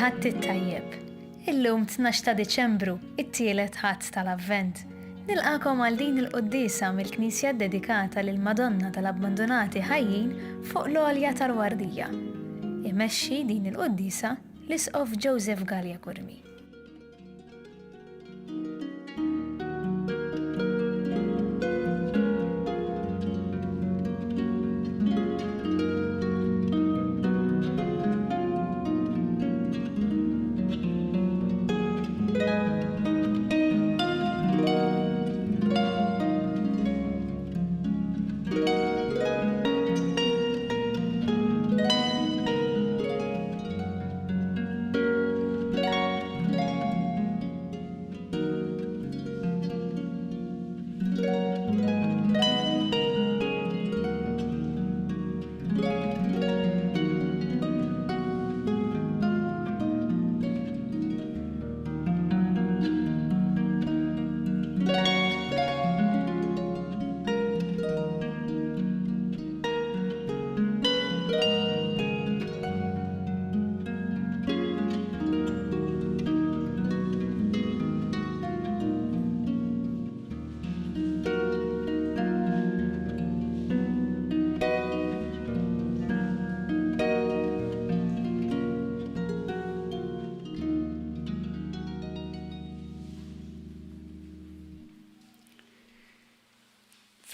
Ħadd it-tajjeb. Illum 12 ta' Diċembru, it-tielet ħadd tal-Avvent. Nilqakom għal din il-qudiesa mill-Knisja dedikata lil Madonna tal-Abbandonati ħajjin fuq l-għolja tal-Wardija. Imexxi din il-qudiesa l-Isqof Joseph Gallia Kurmi.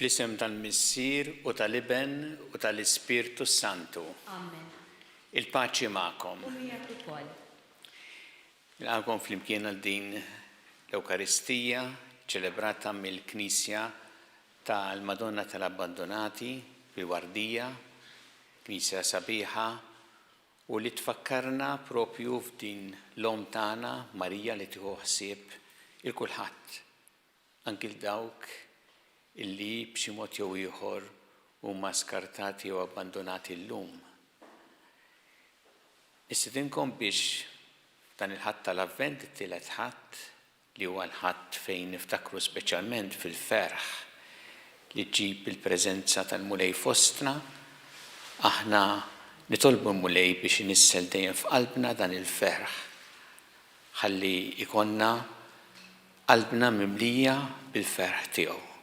Fl-isem tal-Missier u tal-Iben u tal-Ispirtu Santu. Amen. Il-paċi magħkom. U miegħek ukoll. Nilqakom flimkien għal din l-Ewkaristija ċelebrata mill-Knisja tal-Madonna tal-Abbandonati fil-Wardija, Knisja sabiħa, u li tfakkarna propju f'din l-om tagħna Marija li tieħu ħsieb il-kulħadd, anki l-dawk illi b'xi mod jew ieħor huma skartati jew abbandonati llum. Nistidinkom biex dan il-ħadd tal-Avvent, it-tielet ħadd li huwa l-ħadd fejn niftakru speċjalment fil-ferħ li ġġib il-preżenza tal-Mulej fostna, aħna nitolbu l-Mulej biex inissel dejjem f'qalbna dan il-ferħ ħalli ikonna qalbna mimlija bil-ferħ tiegħu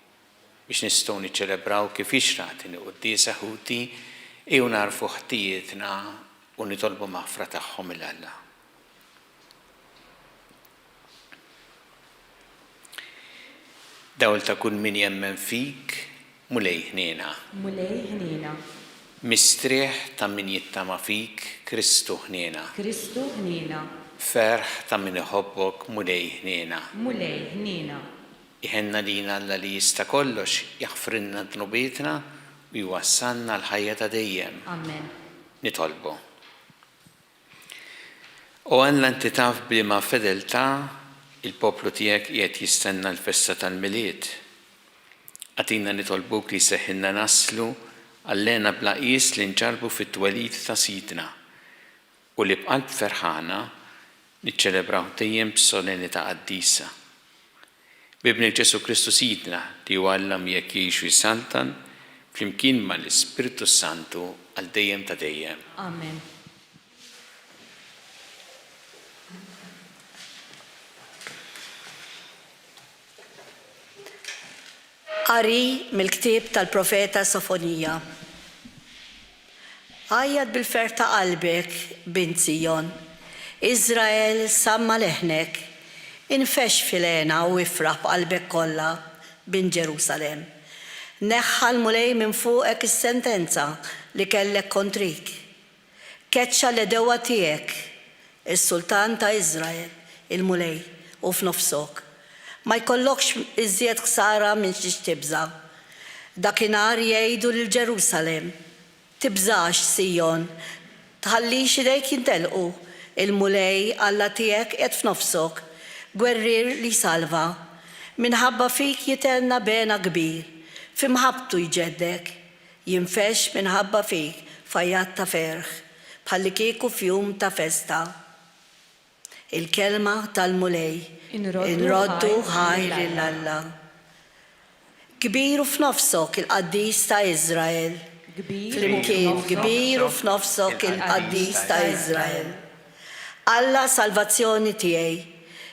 biex nistgħu niċċelebraw kif ixraqt qudiesa ħuti u narfu ħtijietna u nitolbu maħfra tagħhom il-Alla. Dawl ta' kull min jemmen fik, Mulej ħniena. Mulej ħniena. Mistrieħ ta' min jittama fik, Kristu ħniena. Kristu ħniena. Ferħ ta' min iħobbok, Mulej ħniena. Mulej ħniena. Iħenna lina Alla li jista' kollox jaħfrinna dnubietna u jwassalna l-ħajja ta' dejjem. Amen. Nitolbu. U Alla inti taf bliema fedeltà il-poplu tiegħek qiegħed jistenna l-festa tal-milied. Għatina nitolbuk li seħħilna naslu għallena bla qis li nġarbu fit-twelid ta' sidna u li b'qalb ferħana niċċelebraw dejjem b'solennità qaddisa. Bibni Ġesu Kristu Sidna li għallam jekk jgħixu jsaltan flimkien mal-Ispirtu Santu għal dejjem ta' dejjem. Amen. Qari mill-ktieb tal-profeta Sofonija. Għajjad bil-fer ta' qalbek, bint Zion, Izrael samma leħnek, infex filena u ifraħ b'qalbek kollha bin Ġerusalem. Neħħa l-Mulej minn fuqek is-sentenza li kellek kontrik. Keċċa l-edewa tiegħek, is-Sultan ta' Izrael, il-Mulej, u f'nofsok. Ma jkollokx iżjed ħsara minn xi tibża. Dakinhar jgħidu lil Ġerusalem, tibżax Sion, tħallix idejk jintelqu, il-Mulej Alla tiegħek qed f'nofsok. Gwerrir li salva, minħabba fik jitenna bena kbir, fimħabtu jġeddek, jinfex minħabba fik fajjat ta' ferħ, bħalli kieku fjum ta' festa. Il-kelma tal-Mulej, inroddu ħajr l-Alla. Kbiru f'nofsok il-qaddis ta' Izrael, flimkien kbiru f'nofsok il-qaddis ta' Izrael. Alla salvazzjoni tiegħi,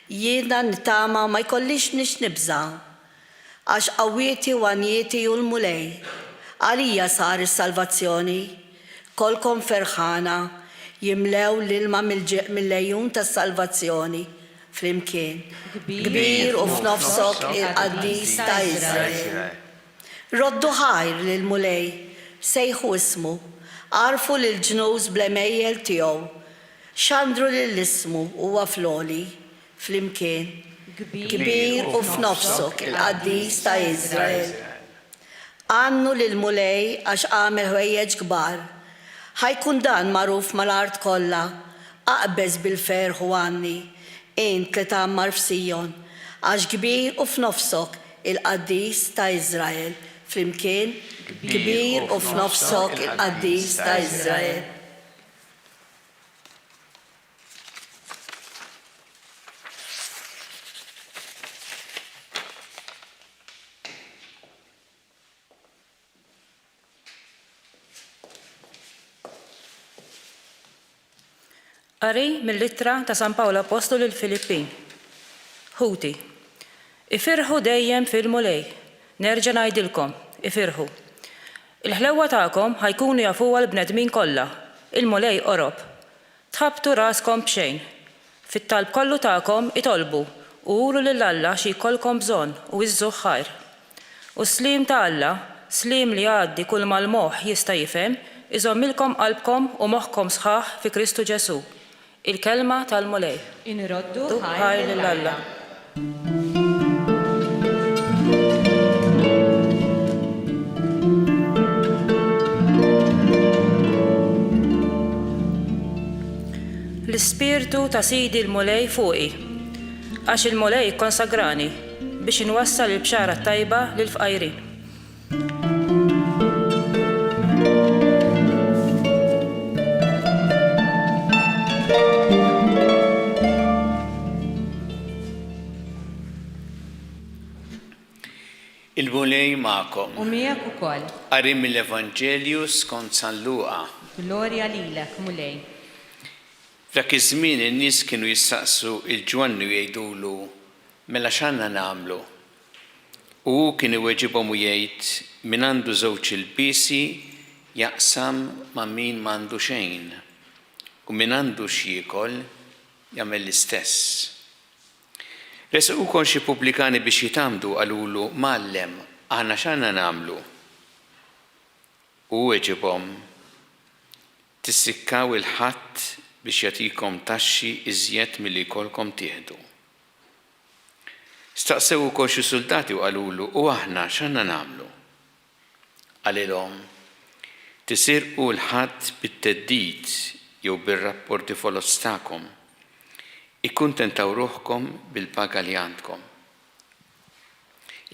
jiena nittama ma jkollix nix nibża, għax qawwieti u għanjieti u l-mulej, għalija sar is-salvazzjoni, kolkom ferħana, jimlew l-ilma mill-lejjun tas-salvazzjoni, flimkien, kbir u f'nofsok il-qaddis ta' Iżrael. Roddu ħajr lil-mulej, sejħu ismu, għarfu lil-ġnuż bl-emejjel tiegħu, xandru lill-ismu huwa floli, flimkien, kbir u f'nofsok il-qaddis ta' Iżrael. Għannu lil-mulej għax għamel ħwejjeġ kbar, ħajkun dan magħruf mal-art kollha, aqbeż bil-ferħu għanni, int li tagħmmar f'Sijon, għax kbir u f'nofsok il-qaddis ta' Iżrael, flimkien, kbir u f'nofsok il-qaddis ta' Iżrael. Qari mill-littra ta' San Pawlu Apostolu lill-Filippin. Ħuti, ifirħu dejjem fil-mulej, nerġa' ngħidilkom, ifirħu. Il-ħlewwa tagħkom ħajkunu jafuha l-bnedmin kollha, il-mulej qorob. Tħabbtu raskom b'xejn. Fit-talb kollu tagħkom itolbu u qulu lil Alla xi jkollkom bżonn u iżżuh ħajr. U slim ta' Alla, slim li għaddi kull mal-moħħ jista' jifhem, iżommilkom qalbkom u moħħkom sħaħ fi Kristu Ġesu. Il-kelma tal-mulej. Inroddu ħajr lil Alla. L-ispirtu ta' Sidi l-mulej fuqi, għax il-mulej konsagrani biex inwassal il-bxara tajba lil-fqajrin. Il-mulej ma'kom. U miegħek ukoll. Qari mill-Evanġelju skont San Luqa. Glorja lilek, mulej. F'dak iż-żmien in-nies kienu jistaqsu il-Ġwanni u jgħidulu mela x'għandna nagħmlu. U hu kien iweġibhom u jgħid min għandu żewġ ilbiesi jaqsam ma' min m'għandu xejn. U min għandu x'jiekol jagħmel l-istess. Resqu wkoll xi pubblikani biex jitamdu qalulu Mallem, aħna x'għandna nagħmlu. U weġibhom tissikkaw il-ħadd biex jagħtikom taxxi iżjed milli jkollkom tieħdu. Staqsew ukoll xi soldati u qalulu u aħna x'għandna nagħmlu. Qalilhom tisirqu l-ħadd bit-teddid jew bir-rapporti folos tagħkom. Ikkuntentaw ruħkom bil-paga li għandkom.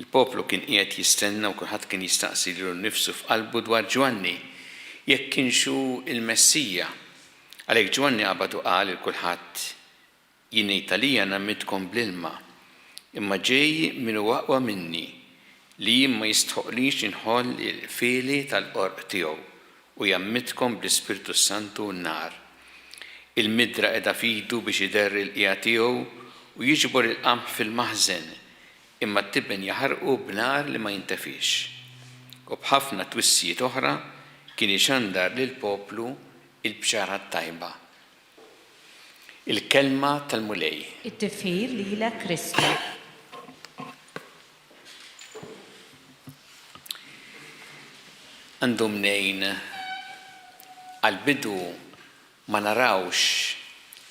Il-poplu kien qiegħed jistenna u kulħadd kien jistaqsi lilu nnifsu f'qalbu dwar Ġwanni jekk kienxu il-Messija. Għalhekk Ġwanni qabad u qal il kulħadd jien ngħid għalija nammitkom bl-ilma, imma ġej min huwa aqwa minni li jien ma jistħoqlix inħoll il-fieli tal-qorq tiegħu u jammitkom bl-Ispirtu Santu u n-nar. Il-midra qiegħda fidu biex iderri l-qiegħ tiegħu u jiġbor il-qamħ fil-maħżen, imma t-tibben jaħarqu b'nar li ma jintefix. U b'ħafna twissijiet oħra kien ixandar lill-poplu il-bxara tajba. Il-kelma tal-mulej. It-tifħir lilek Kristu. Għandu mnejn għal-bidu ma narawx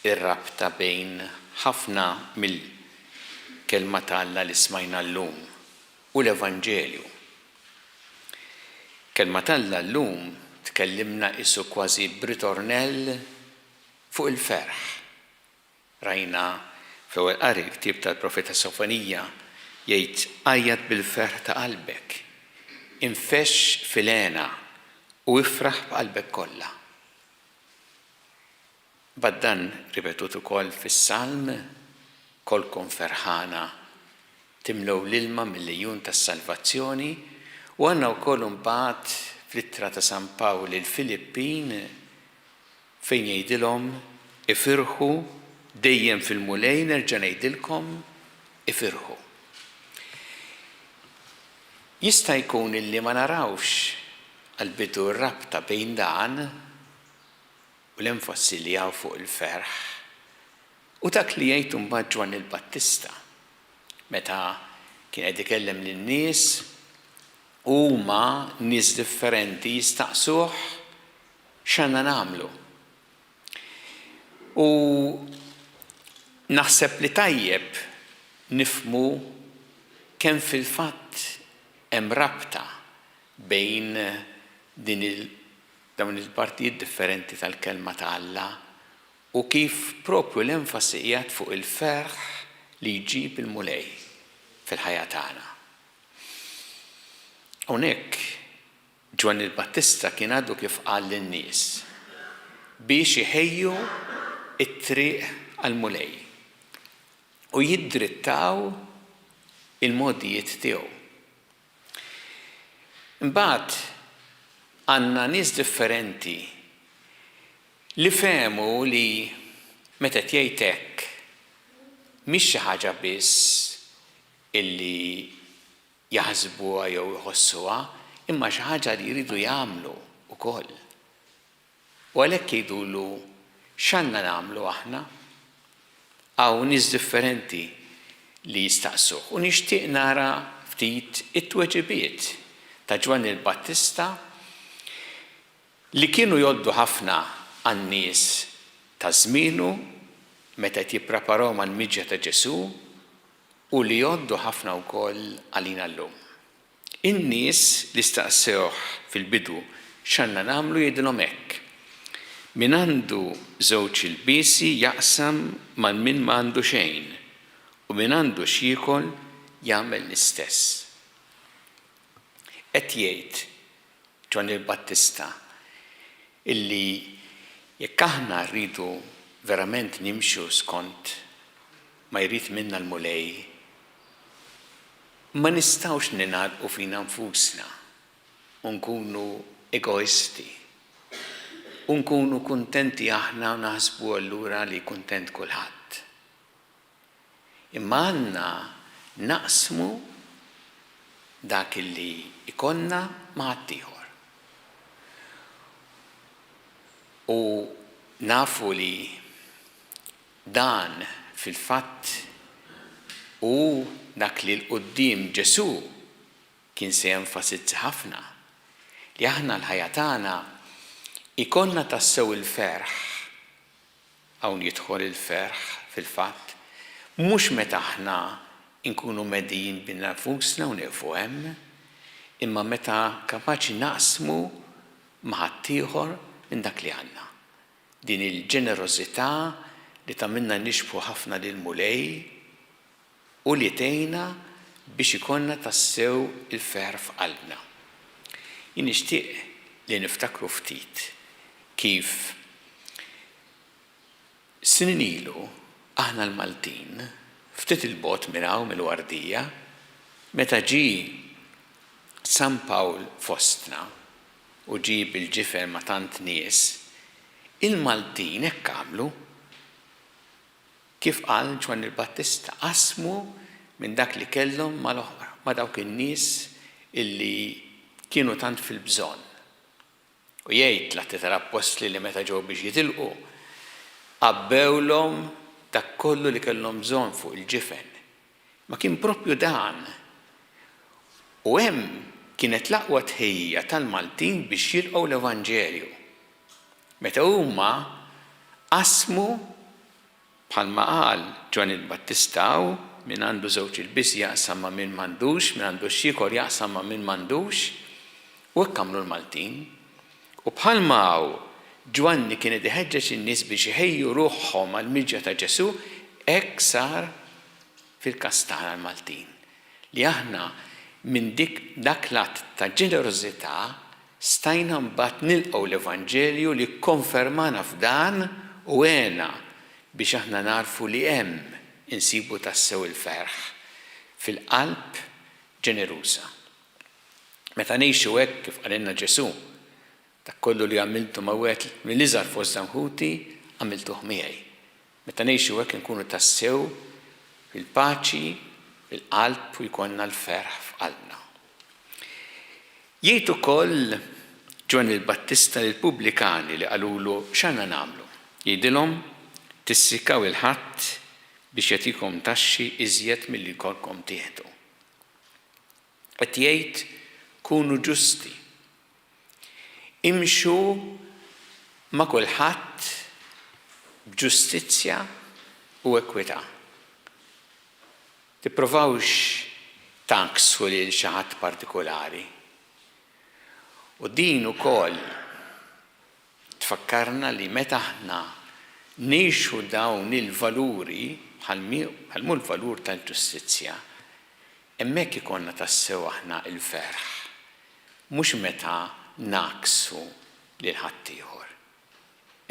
ir-rabta bejn ħafna mill-kelma ta' Alla li smajna llum u l-Evanġelju. Kelma ta' Alla llum tkellimna isu kważi b'ritornell fuq il-ferħ. Rajna fl-ewwel qari ktieb tal-Profeta Sofonija jgħid għajjad bil-ferħ ta' qalbek, infexx fil-għena u ifraħ b'qalbek kollha. Baddan ripetut ukoll fis-Salm, kolkom ferħana timlew l-ilma mill-lejjun tas-salvazzjoni u għandna wkoll imbagħad fl-ittra ta' San Pawlu lill-Filippin fejn jgħidilhom ifirħu dejjem fil-mulej, nerġa' ngħidilkom ifirħu. Jista' jkun illi ma narawx għal-bidu r-rabta bejn dan u l-enfasi li hawn fuq il-ferħ u dak li jgħid imbagħad Ġwan il-Battista meta kien qed ikellem lin-nies huma nies differenti jistaqsuh x'għandna nagħmlu. U naħseb li tajjeb nifhmu kemm fil-fatt hemm rabta bejn dawn il-partijiet differenti tal-kelma ta' Alla u kif propju l-enfasi qiegħed fuq il-ferħ li jġib il-mulej fil-ħajja tagħna. Hawnhekk Ġwan il-Battista kien għadu kif qal lin-nies biex iħejju it-triq għall-mulej u jiddrittaw il-modijiet tiegħu. Imbagħad għandna nies differenti li fehmu li meta jgħid hekk mhix xi ħaġa biss illi jaħsbuha jew jħossuha, imma xi ħaġa li jridu jagħmlu wkoll. U għalhekk jgħidulu x'għandna nagħmlu aħna? Hawn nies differenti li jistaqsuh u nixtieq nara ftit it-tweġibiet ta' Ġwan il-Battista li kienu jgħoddu ħafna għan-nies ta' żmienu meta jippreparaw mal-miġja ta' Ġesu u li jgħoddu ħafna wkoll għalina llum. In-nies li staqsewh fil-bidu x'għandna nagħmlu jgħidilhom hekk. Min għandu żewġ ilbiesi jaqsam mal min ma għandu xejn u min għandu x'jiekol jagħmel l-istess. Qed jgħid Ġwan il-Battista illi jekk aħna rridu verament nimxu skont ma jrid minna l-mulej, ma nistgħux ninagħlqu fina nfusna u nkunu egoisti u nkunu kuntenti aħna u naħsbu allura li kuntent kulħadd. Imma għandna naqsmu dak illi ikonna ma' ħaddieħor. U nafu li dan fil-fatt u dak li l-qudiem Ġesu kien se jenfasizza ħafna li aħna l-ħajja tagħna ikonna tassew il-ferħ. Hawn jidħol il-ferħ fil-fatt mhux meta aħna inkunu medijin bin nafusna u nieqfu hemm, imma meta kapaċi naqsmu ma' ħaddieħor minn dak li għandna. Din il-ġenerożità li tagħmilna nixbħu ħafna lil-mulej u li tgħinna biex ikollna tassew il-ferħ f'qalbna. Jien nixtieq li niftakru ftit kif snin ilu aħna l-Maltin ftit il-bot minn hawn mill-Wardija meta ġie San Pawl fostna u ġie bil-ġifer ma' tant nies, il-Maltin hekk għamlu kif qal Ġwan il-Battista qasmu minn dak li kellhom ma' dawk in-nies illi kienu tant fil-bżonn. U jgħid l-Atti tal-Apostli li meta ġew biex jitilqu qabbewlhom dak kollu li kellhom bżonn fuq il-ġifen. Ma kien proprju dan. U hemm kienet l-aqwa tħejja tal-Maltin biex jilqgħu l-Evanġelju. Meta huma qasmu bħalma qal Ġwan il-Battista min għandu żewġ ilbies jaqsam ma' min m'għandux, min għandu x'jiekol jaqsam ma' min m'għandux, u hekk għamlu l-Maltin. U bħalma Ġwanni kien iħeġġeġ in-nies biex iħejju ruħhom għall-miġja ta' Ġesu, hekk sar fil-każ tagħna l-Maltin. Li aħna minn dak l-att ta' ġenerożità stajna mbagħad nilqgħu l-Evanġelju li kkonfermana f'dan u għena biex aħna narfu li hemm insibu tassew il-ferħ fil-qalb ġeneruża. Meta ngħixu hekk kif qalilna Ġesu, dak kollu li għamiltu ma' wieħed mill-iżgħar fost Ħuti għamiltuh miegħi. Meta ngħixu hekk inkunu tassew fil-paċi, fil-qalb u jkollna l-ferħ f'qalbna. Jgħid ukoll Ġwan il-Battista lill-Pubblikani li qalulu x'għandna nagħmlu. Jgħidilhom tissikaw il-ħadd biex jagħtikom taxxi iżjed milli jkollkom tieħdu. Qed jgħid kunu ġusti. Imxu ma' kulħadd b'ġustizzja u ekwità. Tipprovawx tanksu lil xi ħadd partikolari. U din ukoll tfakkarna li meta aħna ngħixu dawn il-valuri bħalmu l-valur tal-ġustizzja, hemmhekk ikollna tassew aħna l-ferħ, mhux meta naqsu lil ħadd ieħor,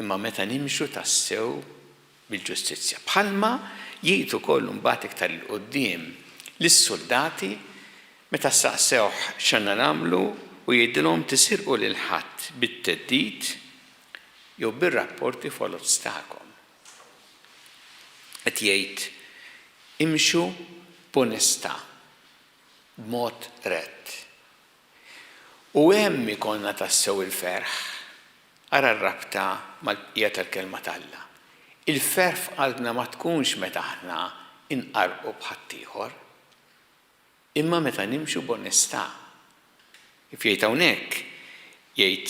imma meta nimxu tassew bil-ġustizzja. Bħalma jgħidu ukoll mbagħad iktar il quddiem lis-soldati meta staqsewh x'għandna nagħmlu u jgħidilhom tisirqu lil ħadd bit-theddid jew bir-rapporti folot tagħkom. Qed jgħid imxu b'onestà, b'mod rett. U hemm ikollna tassew il-ferħ, ara r-rabta mal-bqija tal-kelma tAlla. Il-ferħ f'qalbna ma tkunx meta aħna inqarqu b'ħadd ieħor, imma meta nimxu b'onestà. Kif jgħid hawnhekk, jgħid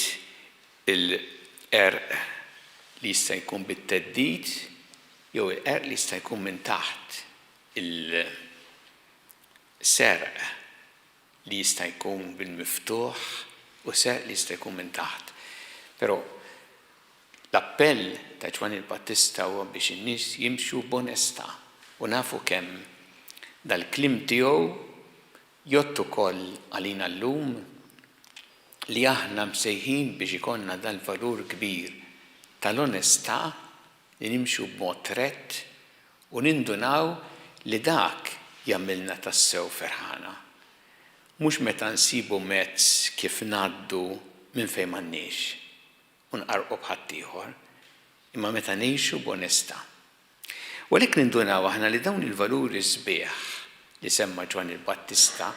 il-qerq li jista' jkun bit-theddid jew il-qerq li jista' jkun minn taħt, il-serq li jista' jkun bil-miftuħ u serq li jista' jkun minn taħt. Però l-appell ta' Ġwan il-Battista huwa biex in-nies jimxu b'onestà u nafu kemm dal-kliem tiegħu jgħod ukoll għalina llum li aħna msejħin biex ikollna dal-valur kbir tal-onestà li nimxu b'mod rett u nindunaw li dak jagħmilna tassew ferħana. Mhux meta nsibu mezz kif ngħaddu minn fejn m'għandniex u nqarqu b'ħadd ieħor, imma meta ngħixu b'onestà. U għalhekk nindunaw aħna li dawn il-valuri sbieħ li semma Ġwan il-Battista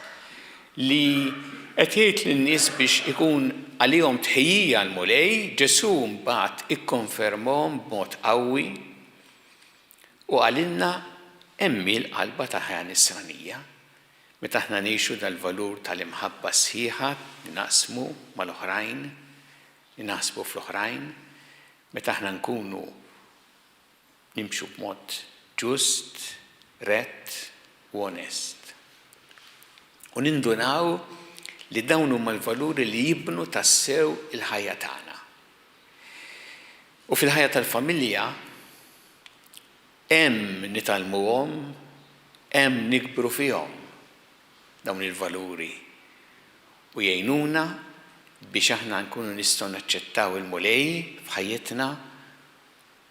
li qed jgħid lin-nies biex ikun għalihom tħejjija l-mulej, Ġesu mbagħad ikkonfermhom b'mod qawwi u għalilna hemm l-qalba ta' ħajja nisranija. Meta aħna ngħixu dal-valur tal-imħabba sħiħa li naqsmu mal-oħrajn, li naħsbu fl-oħrajn, meta aħna nkunu nimxu b'mod ġust, rett u onest. U nindunaw li dawn huma l-valuri li jibnu tassew il-ħajja tagħna. U fil-ħajja tal-familja hemm nitalmuhom, hemm nikbru fihom dawn il-valuri u jgħinuna biex aħna nkunu nistgħu naċċettaw il-mulej f'ħajjitna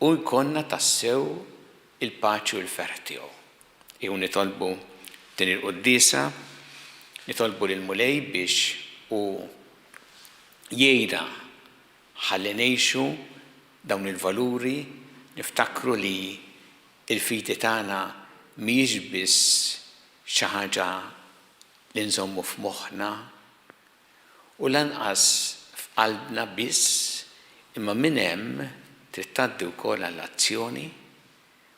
u jkollna tassew il-paċi u l-ferħ tiegħu. Jew nitolbu din il-quddiesa, nitolbu lill-mulej biex u jgħidha ħalli ngħixu dawn il-valuri, niftakru li il-fidi tagħna mhijiex biss xi ħaġa li nżommu f'moħħna u lanqas f'qalbna biss, imma minn hemm trid tgħaddi wkoll għall-azzjoni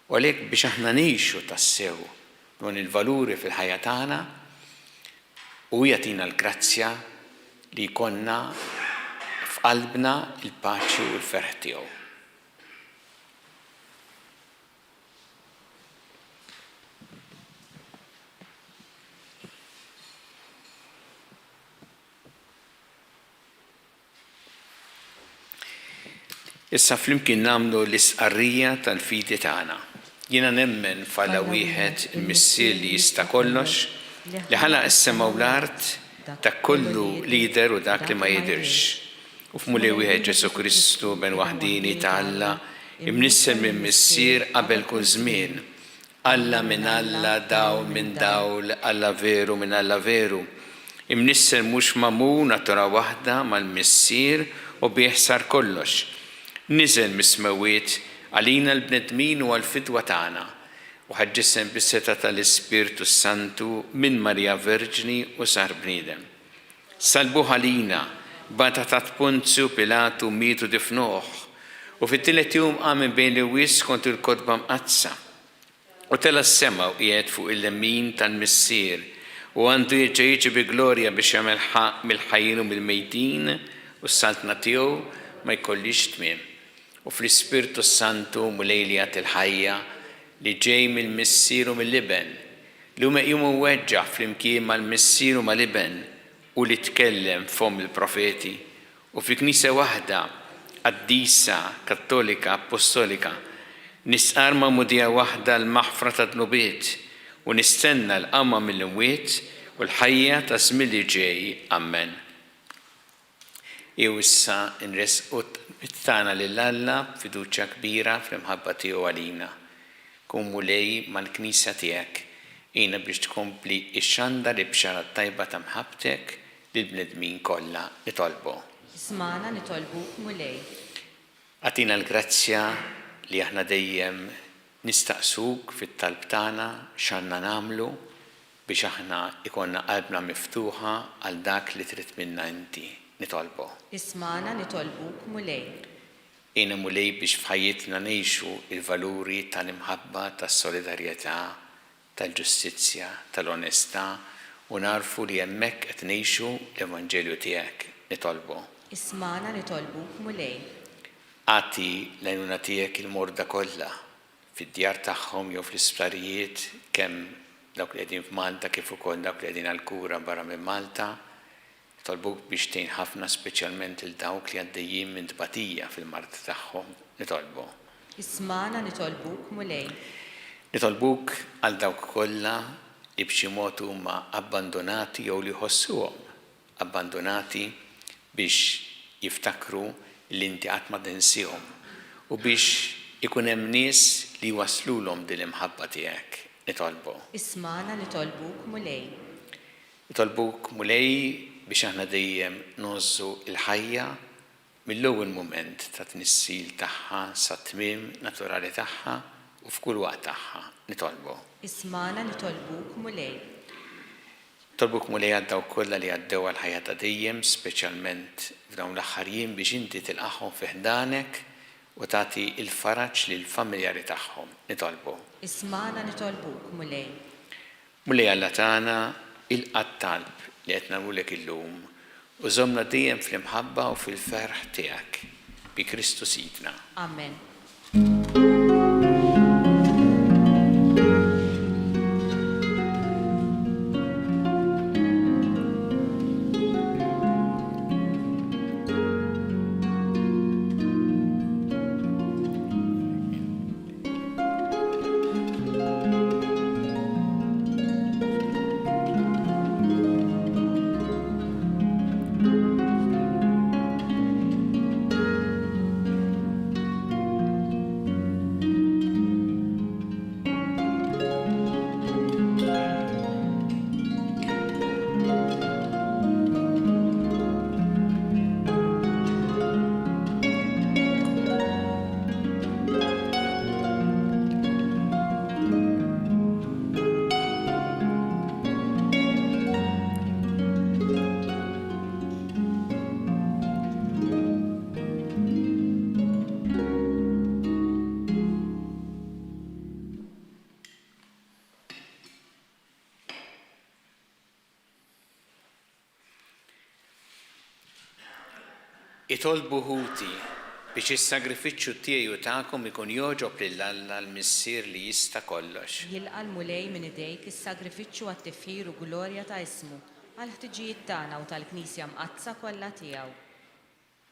u għalhekk biex aħna ngħixu tassew dawn il-valuri fil-ħajja tagħna u jagħtina l-grazzja li jkollna f'qalbna il-paċi u l-ferħ tiegħu. Issa flimkien nagħmlu l-isqarrija tal-fidi tagħna. Jiena nemmen f'Alla wieħed il-missier li jista' kollox, li ħalaq is-sema u l-art dak kollu lider u dak li ma jidhirx. U f'mulej wieħed Ġesu Kristu ben waħdini ta' Alla, imnissel minn missier qabel kull żmien. Alla minn Alla, dawl minn dawl, Alla veru minn Alla veru. Imnissel mhux magħmul natura waħda mal-missier u bih sar kollox. Niżel mis-smawiet Għalina l-bnedmin u għal-fidwa tagħna u ħaġġisem bis-seta tal-Ispirtu Santu minn Marija Verġni u sar bniedem. Salbu ħalina bata ta' Ponzju Pilatu mietu difnuh u fit-tielet jum qam bejn il-wis kont il-kotba mqazza u tela s-sema u qiegħed fuq il-lemin tal-missier u għandu jerġa' jiġi bi glorja biex jagħmel ħaq mill-ħajjin u mill-mejtin u s-saltna tiegħu ma jkollix tmiem. U fl-Ispirtu Santu mulejli għat il-ħajja li ġej mill-missier u mill-liben li huma jqumu weġġa' flimkien mal-missier u mal-liben u li tkellem fom il-profeti u fi knisja waħda qaddisa kattolika apostolika nisqar ma'mudija waħda l-maħfra ta' dnubiet u nistenna l-qama mill-imwiet u l-ħajja ta' żmien li ġej. Amen. Jew issa nresqu tagħna lil Alla fiduċja kbira fl-imħabba tiegħu għalina. Kun mulej mal-Knisja tiegħek jiena biex tkompli x-xanda li bxara tajba ta' mħabbtek lill-bnedmin kollha nitolbu. Ismana nitolbuk mulej. Għatina l-grazzja li aħna dejjem nistaqsuk fit-talb tagħna x'għandna nagħmlu biex aħna ikonna qalbna miftuħa għal dak li trid minna inti nitolbu. Ismana nitolbuk mulej. Jiena mulej biex f'ħajjitna ngħixu il-valuri tal-imħabba, tas-solidarjetà, tal-ġustizzja, tal-onestà u narfu li hemmhekk qed ngħixu l-Evanġelju tiegħek nitolbu. Ismana nitolbuk mulej. Għati l-għajnuna tiegħek il-morda kollha fid-djar tagħhom jew fl-isptarijiet kemm dawk li qegħdin f'Malta kif ukoll dawk li qegħdin għall-kura barra minn Malta. Nitolbuk biex tgħin ħafna speċjalment il dawk li għaddejjin minn tbatija fil-mart tagħhom nitolbu. Ismana nitolbuk mulej. Nitolbuk għal dawk kollha li b'xi mod huma abbandonati jew li jħossuhom abbandonati biex jiftakru li inti qatt ma tinsihom u biex ikun hemm nies li waslulhom din l-imħabba tiegħek nitolbu. Ismana nitolbuk mulej. Nitolbuk mulej biex aħna dejjem nozzu il-ħajja mill-ewwel mument ta' tnissil tagħha sa tmiem naturali tagħha u f'kull waqt tagħha nitolbu. Ismana nitolbuk mulej. Nitolbuk mulej għal dawk kollha li għaddew għal ħajja ta' dejjem, speċjalment f'dawn l-aħħar jiem biex inti tilqahom fi ħdanek u tagħti il-faraġġ lill-familjari tagħhom nitolbu. Ismana nitolbuk mulej. Mulej Alla tagħna il-qattalb li qed nagħmlulek illum u żommna dejjem fl-imħabba u fil-ferħ tiegħek bi Kristu Sidna. Amen. Itolbu ħuti biex is-sagrifiċċju tiegħi u tagħkom ikun jogħġob lil Alla l-missier li jista' kollox. Jilqa' l-mulej minn idejk is-sagrifiċċju għat-tifħir u glorja ta' ismu għal ħtiġijiet tagħna u tal-Knisja mqazza kollha tiegħu.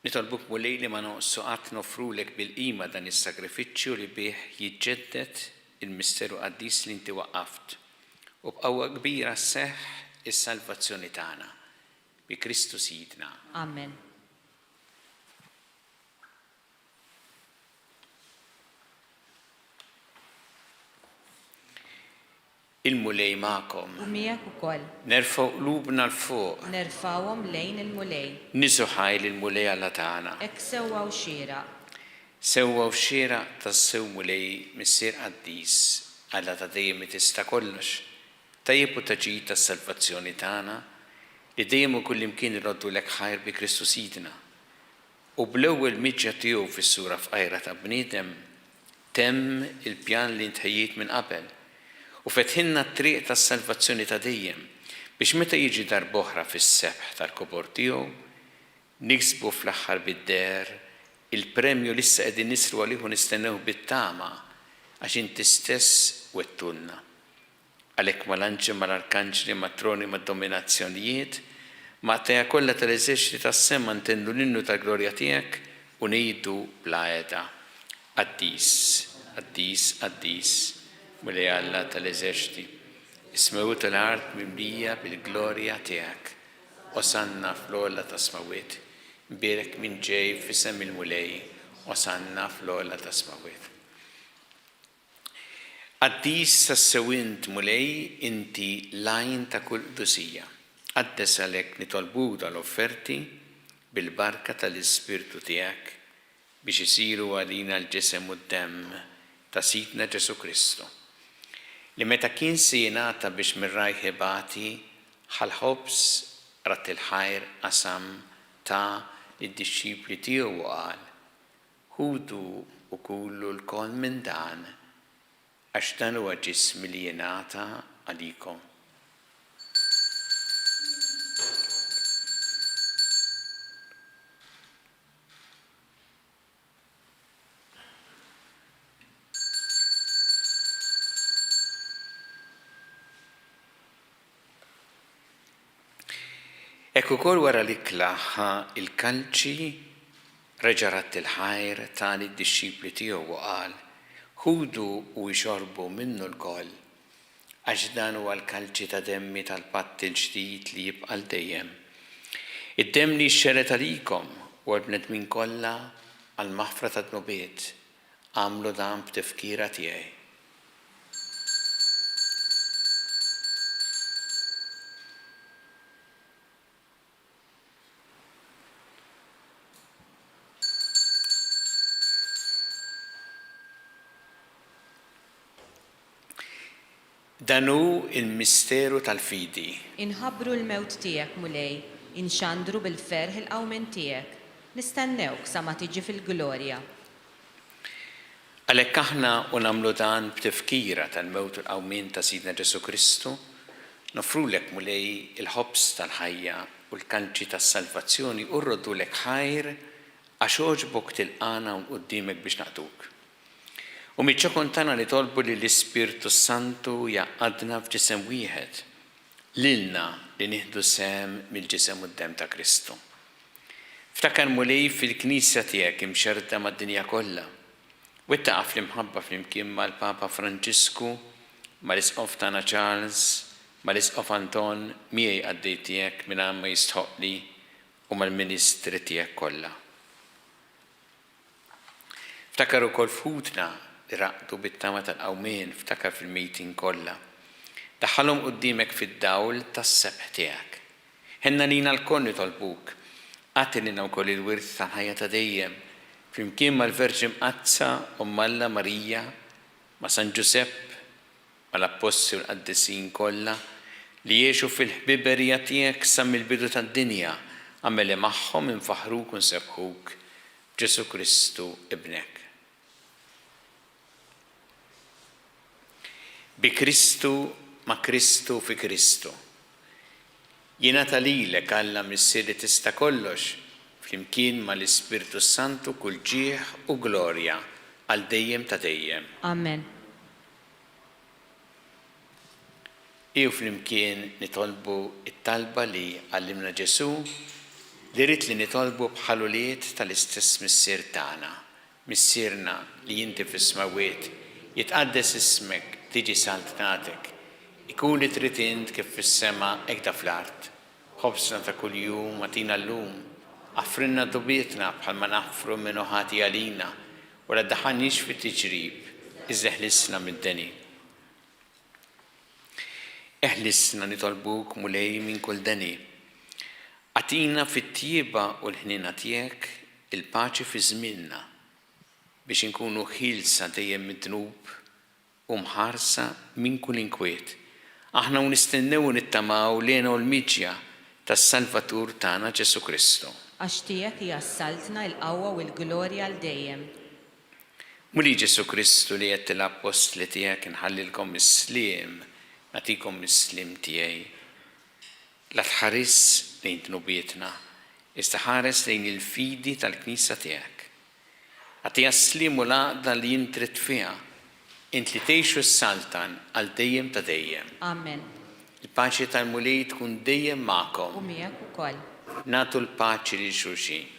Nitolbuk mulej li ma noqsu qatt nofrulek bil-qima dan is-sagrifiċċju li bih jiġġedded il-misteru qaddis li inti waqqaft u b'qawwa kbira sseħħ is-salvazzjoni tagħna bi Kristu Sidna. Amen. Il-mulej magħkom. U miegħek ukoll. Nerfgħu qlubna l-fuq. Nerfawhom lejn il-mulej. Nisu ħajl il-mulej Alla tagħna. Hekk sewwa u xieraq. Sewwa xieraq tas-sew mulej missier qaddis Alla ta' dejjem tista' kollox, tajjeb u taġid tas-salvazzjoni tagħna li dejjem u kullimkien iroddu lek ħajr bi Kristus Sidna. U bl-ewwel miġġa tiegħu fis-sura f'qajra ta' bniedem temm il-pjan li ntħejjiet minn qabel u fetħilna t-triq tas-salvazzjoni ta' dejjem biex meta jiġi darb'oħra fis-sebħ tal-kobor tiegħu niksbu fl-aħħar bid-der il-premju li issa qegħdin nisru għalih u nistennew bit-tama għax inti stess wettulna. Għalhekk mal-anġi, mal-arkanġli, mat-troni, mad-dominazzjonijiet, ma' teja kollha tal-eżerċiti tas-sema ntendu l-innu tal-glorja tiegħek u ngħidu bla għeda. Qaddis, qaddis, qaddis, mulej Alla tal-eżerċiti. Ismewt l-art mimlija bil-glorja tiegħek. Osanna fl-ogħla ta' smawiet. Mbierek minn ġej f'isem il-mulej. Osanna fl-ogħla ta' smawiet. Qaddis tas-sewint mulej inti lajn ta' kull qdusija. Qaddes għalhekk nitolbu tal-offerti bil-barka tal-Ispirtu tiegħek biex isiru għalina l-ġisem u d-demm ta' Sidna Ġesu Kristu. Li meta kien se jingħata biex mir-rajħ ibati ħal-ħobs rat il-ħajr qasam ta' id-dixxipli tiegħu qal: ħudu u kullu l-kol minn dan għax dan huwa ġismi li jingħata għalikom. Ekku kol wara li klaħħa il-kalċi reġarat il-ħajr tali d-dixxipli tiegħu u qal: ħudu u jxorbu minnu l-koll, għax dan huwa l-kalċi ta' demmi tal-patt il-ġdid li jibqa' dejjem. Id-demm li xxeret għalikom u għal-bnedmin kollha għal-maħfra ta' dnubiet għamlu dan b'tifkira tiegħi. Danu il-misteru tal-fidi. Inħabbru l-mewt tiegħek mulej, inxandru bil-ferħ il-qawmen tiegħek. Nistennewk sa ma tiġi fil-glorja. Għalhekk aħna u nagħmlu dan b'tifkira tal-mewt u l-qawmien ta' Sidna Ġesu Kristu, nofrulek mulej il-ħobs tal-ħajja u l-kalċi tas-salvazzjoni u rroddulek ħajr għax oġbok tilqana u qudiemek biex naqtuk. U miċċa kontana li tolbu li l-Ispirtu Santu jaqadna f'ġisem wieħed, lilna li nieħdu sem mill-ġisem u d-dem ta' Kristu. Ftakar mulej fil-Knisja tiegħek imxerda mad-dinja kollha. Wittaqa' fl-imħabba flimkien mal-Papa Franġisku, mal-Isqof tagħna Charles, mal-Isqof Anton, miegħi għaddej tiegħek minn ma jistħoqli u mal-Ministri tiegħek kollha. Ftakar ukoll f'ħutna li raqdu bit-tama tal-qawmien, ftakar fil-mejtin kollha. Daħħalhom quddiemek fid-dawl tas-sebħ tiegħek. Ħenna lina l-koll nitolbuk, għati lina wkoll il-wirth tal-ħajja ta' dejjem, flimkien mal-Verġi Mqazza u Alla Marija, ma' San Ġusepp, mal-Apostli u l-Qaddisin kollha li jgħixu fil-ħbiberija tiegħek sa mill-bidu tad-dinja, għamel li magħhom infaħruk u nsebħuk Ġesu Kristu ibnek. Bi Kristu ma' Kristu fi Kristu. Jingħata lilek Alla missier li tista' kollox flimkien mal-Ispirtu Santu kull ġieħ u glorja għal dejjem ta' dejjem. Amen. Iju flimkien nitolbu it-talba li għallimna Ġesu li rrid li nitolbu bħaluliet tal-istess missier tagħna, missierna li inti fis-smawiet, jitqaddes ismek, tiġi saltnatek, ikun li trid int kif fis-sema hekk da fl-art. Ħobsna ta' kuljum għatina llum, affrinna dubietna bħalma naħfru minn ħati għalina u la ddaħħalniex fit-tiġrib, iżda ħlisna mid-deni. Eħlisna nitolbuk mulej minn kull deni. Għatina fit-tjieba u l-ħnina tiegħek il-paċi fi żmienna. biex inkunu ħilsa dejjem mid-dnub u mħarsa minn kull inkwiet. Aħna nistennew nittamaw lejna u l-miġja tas-Salvatur tagħna Ġesu Kristu. Għax tiegħek hija s-saltna l-qawwa u l-glorja l dejjem. Muli Ġesu Kristu li qed l-apostli tiegħek inħallilkom is-sliem, nagħtikom is-sliem tiegħi. La tħares lejn dnubietna, iżda ħares lejn il-fidi tal-Knisja tiegħek. Għatija s-sliem u l-għaqda li jintrid fiha, int li tgħixu s-saltan għal dejjem ta' dejjem. Amen. Il-paċi tal-Mulej tkun dejjem magħkom. U miegħek ukoll. Nagħtu l-paċi lil xulxin.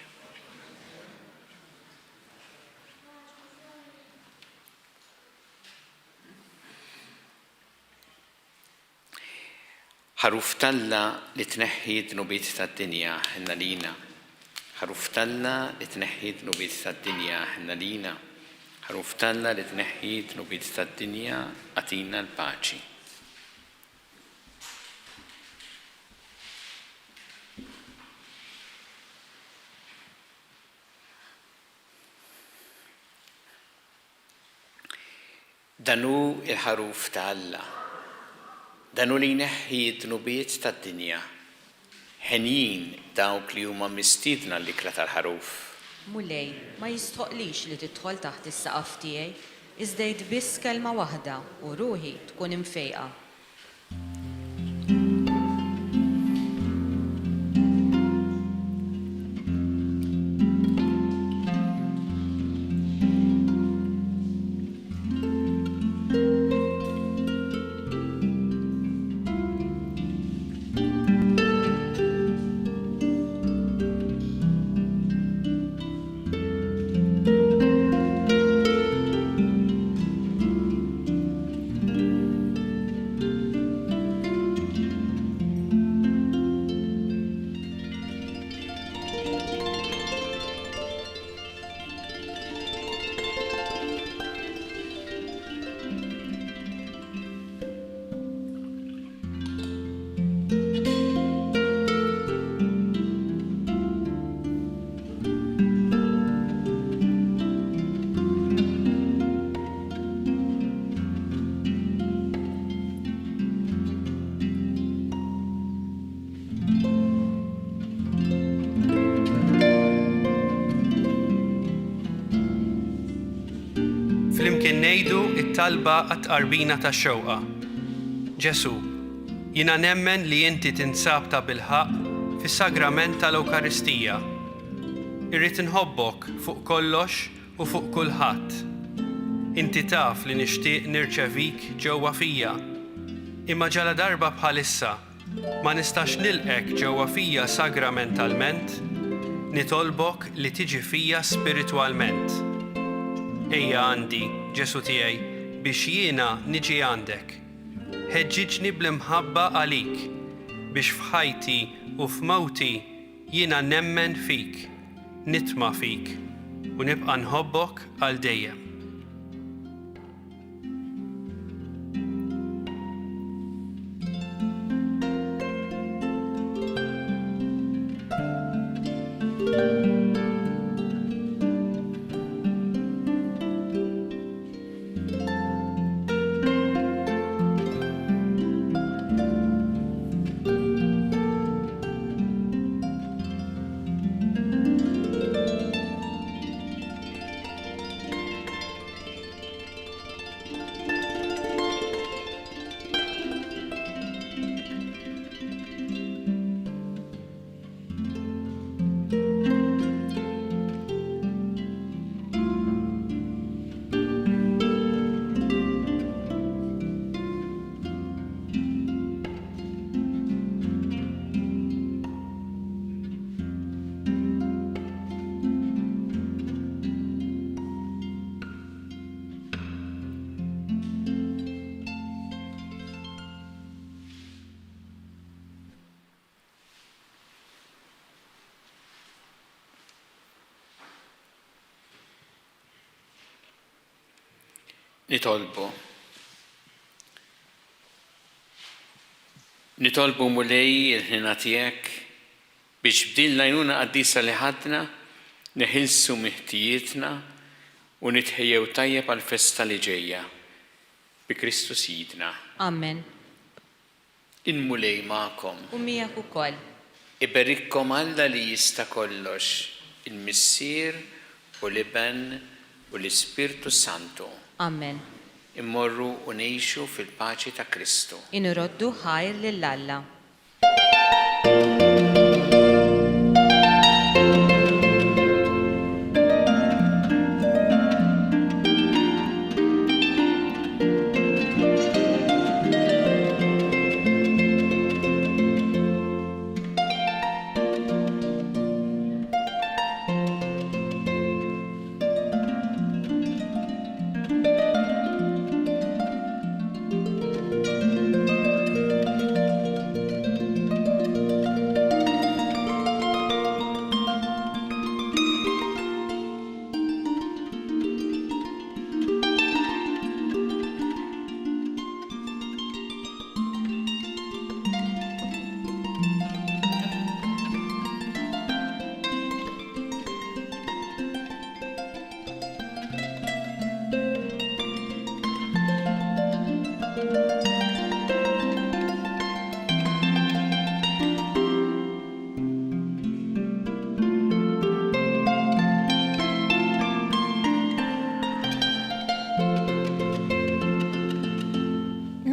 ħaruf talla li tneħħi d-nubiet tad-dinja ħinna lina. ħaruf talla li tneħħi d-nubiet tad-dinja ħinna lina. ħaruf talla li tneħħi d-nubiet tad-dinja għatina l-paċi. Danu il-ħaruf ta' Alla. Danu li jneħħi d-nubiet tad-dinja. Ħenjin dawk li huma mistiedna l-ikla tal-ħaruf. Mulej, ma jistħoqlix li tidħol taħt is-saqaf tiegħi, iżda biss kelma waħda u ruħi tkun imfejqa. Flimkien ngħidu it-talba għat-qarbina tax-xewqa. Ġesu, jiena nemmen li inti tinsab ta' bilħaq fis-sagrament tal-Ewkaristija. Irrid inħobbok fuq kollox u fuq kulħadd. Inti taf li nixtieq nirċevik ġewwa fija. Imma ġala darba bħalissa ma nistax nilqek ġewwa fija sagramentalment, nitolbok li tiġi fija spiritwalment. Ejja għandi, Ġesu tiegħi, biex jiena niġi għandek. Ħeġġiġni bl-imħabba għalik, biex f'ħajti u f'mawti jiena nemmen fik, nitma' fik, u nibqa' nħobbok għal dejjem. Nitolbu Mulej il-ħina tiegħek biex b'din l-għajnuna qaddisa li ħadna neħilsu miħtijietna u nitħejjew tajjeb għal festa li ġejja bi Kristu Sidna. Amen. Inmulej ma'kom. U miegħek ukoll. Iberikkom Alla li jista' kollox, il-Missier u l-Iben u l-Ispirtu Santu. Amen. Immorru u ngħixu fil-paċi ta' Kristu. Inroddu ħajr lill-Alla.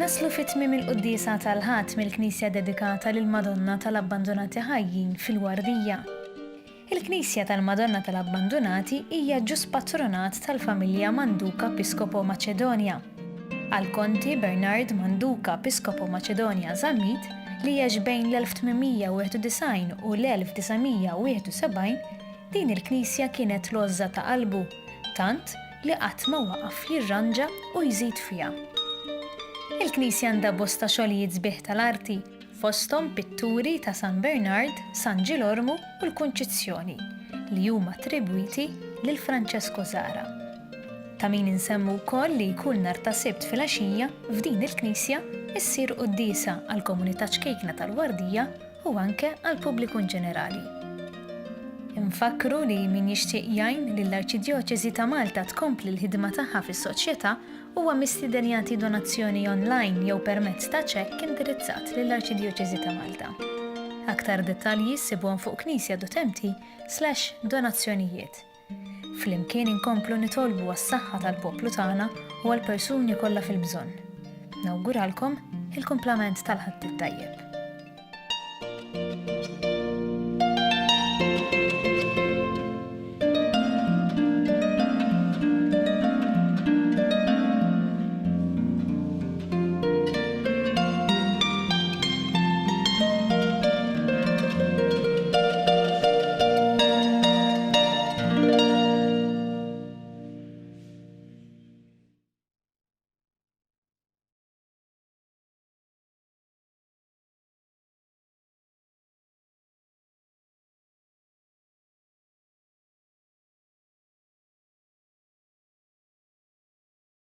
Naslu fit-tmiem il-Qudiesa tal-Ħadd mill-Knisja dedikata lil Madonna tal-Abbandonati ħajjin fil-Wardija. Il-Knisja tal-Madonna tal-Abbandonati hija ġus patronat tal-familja Manduka Piskopo Maċedonja. Għal-Konti Bernard Manduka Piskopo Maċedonja Żammit li hija bejn l-1891 u l-1971 din il-Knisja kienet lozza ta' qalbu, tant li qatt ma waqaf jirranġa u jżid fiha. Il-Knisja għandha bosta xogħlijiet sbieħ tal-arti, fosthom pitturi ta' San Bernard, San Ġilormu u l-Kunċizzjoni li huma attribwiti lil Francesco Zara. Ta' min insemmu wkoll li kull nhar ta' Sibt filgħaxija f'din il-Knisja issir qudiesa għall-komunità ċkejkna tal-Wardija u anke għall-pubbliku ġenerali. Infakru li min jixtieq jgħin lill-Arċidjoċeżi ta' Malta tkompli l-ħidma tagħha fis-soċjetà huwa mistieden jagħti donazzjoni online jew permezz ta' ċekk indirizzat lill-Arċidjoċeżi ta' Malta. Aktar dettalji ssibuhom fuq knisja.mt/donazzjonijiet. Flimkien inkomplu nitolbu għas-saħħa tal-poplu tagħna u għall-persuni kollha fil-bżonn. Nawguralkom il-kumplament tal-ħadd it-tajjeb.